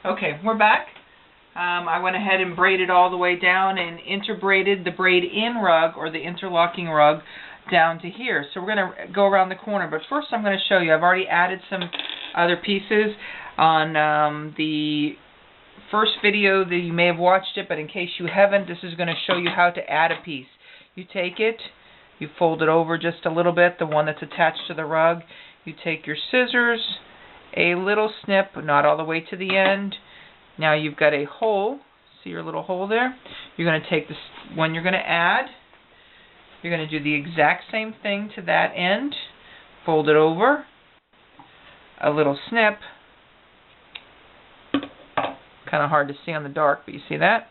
Okay, we're back. I went ahead and braided all the way down and interbraided the braid-in rug or the interlocking rug down to here. So we're going to go around the corner, but first I'm going to show you. I've already added some other pieces on the first video that you may have watched it, but in case you haven't, this is going to show you how to add a piece. You take it, you fold it over just a little bit, the one that's attached to the rug. You take your scissors, a little snip, not all the way to the end. Now you've got a hole. See your little hole there? You're going to take this one you're going to add. You're going to do the exact same thing to that end. Fold it over. A little snip. Kind of hard to see on the dark, but you see that?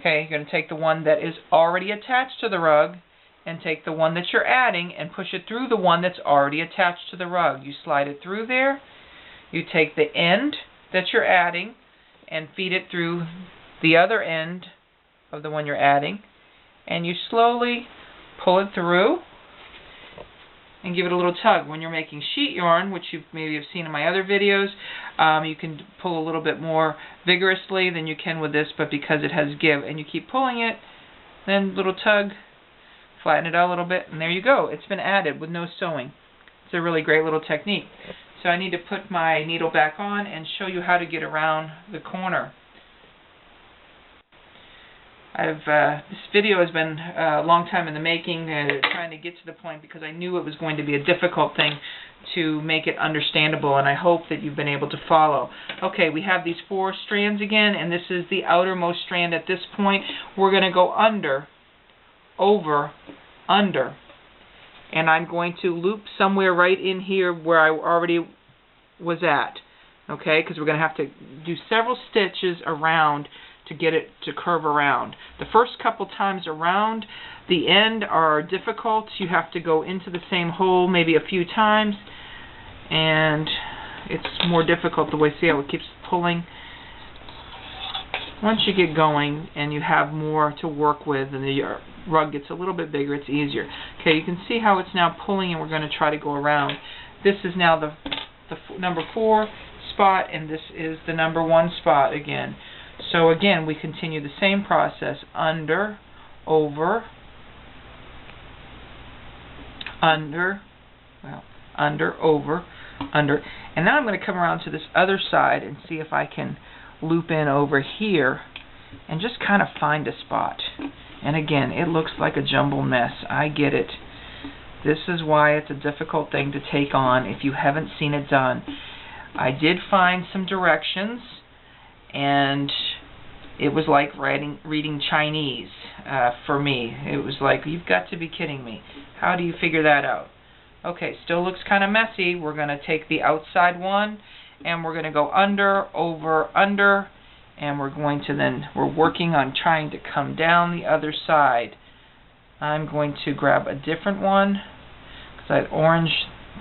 Okay, you're going to take the one that is already attached to the rug and take the one that you're adding and push it through the one that's already attached to the rug. You slide it through there. You take the end that you're adding and feed it through the other end of the one you're adding, and you slowly pull it through and give it a little tug. When you're making sheet yarn, which you maybe have seen in my other videos, you can pull a little bit more vigorously than you can with this, but because it has give, and you keep pulling it, then little tug, flatten it out a little bit, and there you go. It's been added with no sewing. It's a really great little technique. So I need to put my needle back on and show you how to get around the corner. This video has been a long time in the making, trying to get to the point because I knew it was going to be a difficult thing to make it understandable, and I hope that you've been able to follow. Okay, we have these 4 strands again, and this is the outermost strand at this point. We're going to go under, over, under. And I'm going to loop somewhere right in here where I already was at, okay, because we're going to have to do several stitches around to get it to curve around. The first couple times around the end are difficult. You have to go into the same hole maybe a few times, and it's more difficult the way, see how it keeps pulling. Once you get going and you have more to work with and the rug gets a little bit bigger, it's easier. Okay, you can see how it's now pulling, and we're going to try to go around. This is now the number 4 spot, and this is the number 1 spot again. So again, we continue the same process. Under, over, under, under, over, under. And now I'm going to come around to this other side and see if I can loop in over here and just kind of find a spot. And again, it looks like a jumbled mess. I get it. This is why it's a difficult thing to take on if you haven't seen it done. I did find some directions, and it was like reading Chinese for me. It was like, you've got to be kidding me. How do you figure that out? Okay, still looks kind of messy. We're going to take the outside one, and we're going to go under, over, under, and we're going to then, we're working on trying to come down the other side. I'm going to grab a different one because that orange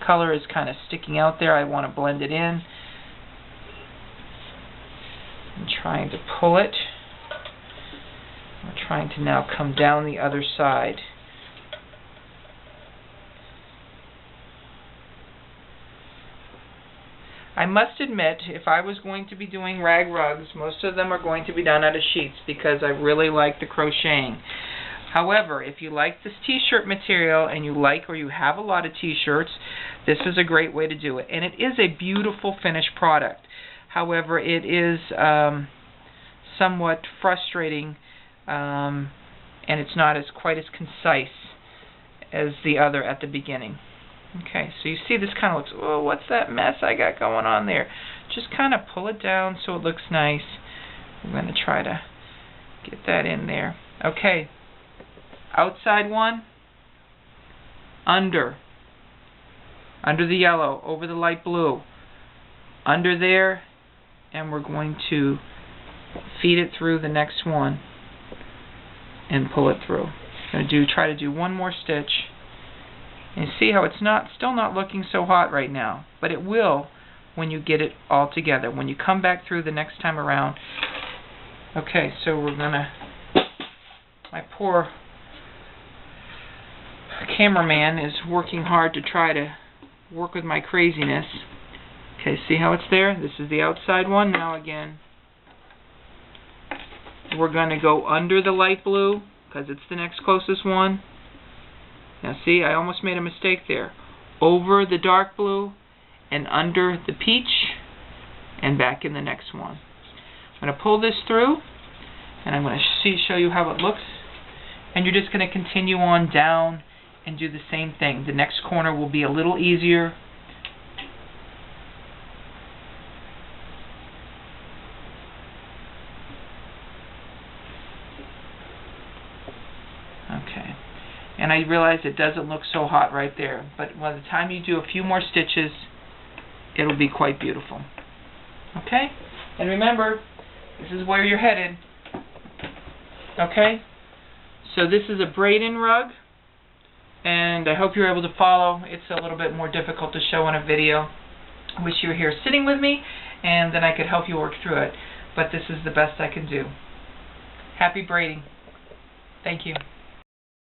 color is kind of sticking out there. I want to blend it in. I'm trying to pull it. We're trying to now come down the other side. I must admit, if I was going to be doing rag rugs, most of them are going to be done out of sheets because I really like the crocheting. However, if you like this t-shirt material and you like or you have a lot of t-shirts, this is a great way to do it. And it is a beautiful finished product. However, it is somewhat frustrating, and it's not quite as concise as the other at the beginning. Okay, so you see this kind of looks, oh, what's that mess I got going on there? Just kind of pull it down so it looks nice. I'm going to try to get that in there. Okay, outside one, under the yellow, over the light blue, under there, and we're going to feed it through the next one and pull it through. I'm going to try to do one more stitch. And see how it's still not looking so hot right now, but it will when you get it all together, when you come back through the next time around. Okay, so we're gonna, my poor cameraman is working hard to try to work with my craziness. Okay, see how it's there? This is the outside one. Now again, we're going to go under the light blue because it's the next closest one. Now see, I almost made a mistake there. Over the dark blue and under the peach and back in the next one. I'm going to pull this through and I'm going to show you how it looks. And you're just going to continue on down and do the same thing. The next corner will be a little easier. Okay. And I realize it doesn't look so hot right there, but by the time you do a few more stitches, it'll be quite beautiful. Okay? And remember, this is where you're headed. Okay? So this is a braid-in rug, and I hope you're able to follow. It's a little bit more difficult to show in a video. I wish you were here sitting with me, and then I could help you work through it. But this is the best I can do. Happy braiding. Thank you.